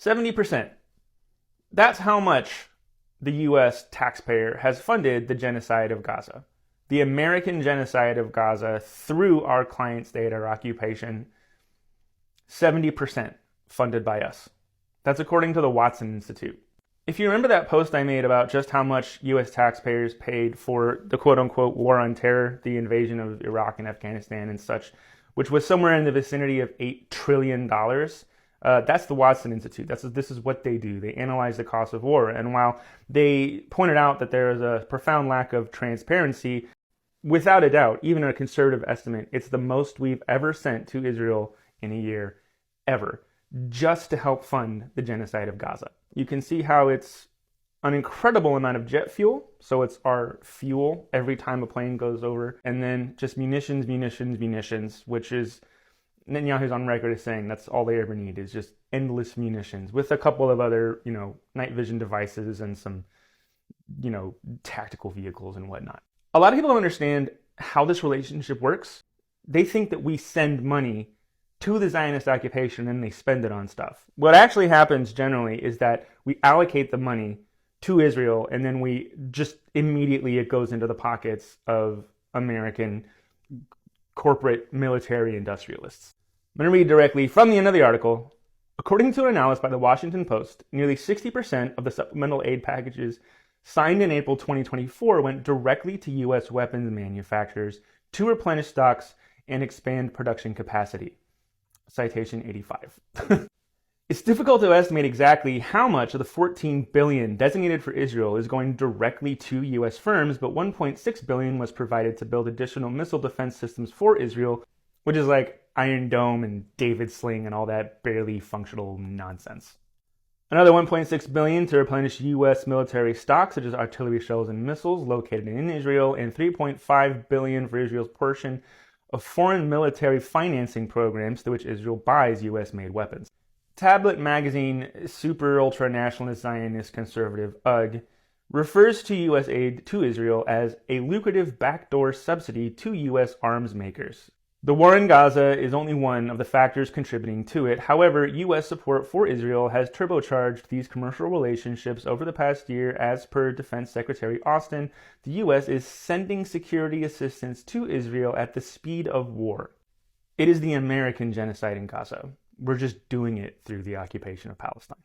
70%. That's how much the US taxpayer has funded the genocide of Gaza. The American genocide of Gaza through our client state, our occupation, 70% funded by us. That's according to the Watson Institute. If you remember that post I made about just how much US taxpayers paid for the quote-unquote war on terror, the invasion of Iraq and Afghanistan and such, which was somewhere in the vicinity of $8 trillion, that's the Watson Institute. This is what they do. They analyze the cost of war. And while they pointed out that there is a profound lack of transparency, without a doubt, even a conservative estimate, it's the most we've ever sent to Israel in a year, ever, just to help fund the genocide of Gaza. You can see how it's an incredible amount of jet fuel, so it's our fuel every time a plane goes over, and then just munitions, which is, Netanyahu's on record as saying that's all they ever need is just endless munitions, with a couple of other, night vision devices and some, tactical vehicles and whatnot. A lot of people don't understand how this relationship works. They think that we send money to the Zionist occupation and they spend it on stuff. What actually happens generally is that we allocate the money to Israel and then we just immediately it goes into the pockets of American corporate military industrialists. I'm going to read directly from the end of the article. According to an analysis by the Washington Post, nearly 60% of the supplemental aid packages signed in April 2024 went directly to U.S. weapons manufacturers to replenish stocks and expand production capacity. Citation 85. It's difficult to estimate exactly how much of the $14 billion designated for Israel is going directly to U.S. firms, but $1.6 billion was provided to build additional missile defense systems for Israel, which is like Iron Dome and David Sling and all that barely functional nonsense. Another $1.6 billion to replenish U.S. military stocks, such as artillery shells and missiles located in Israel, and $3.5 billion for Israel's portion of foreign military financing programs through which Israel buys U.S.-made weapons. Tablet magazine super ultra-nationalist Zionist conservative UGG refers to U.S. aid to Israel as a lucrative backdoor subsidy to U.S. arms makers. The war in Gaza is only one of the factors contributing to it. However, U.S. support for Israel has turbocharged these commercial relationships over the past year. As per Defense Secretary Austin, the U.S. is sending security assistance to Israel at the speed of war. It is the American genocide in Gaza. We're just doing it through the occupation of Palestine.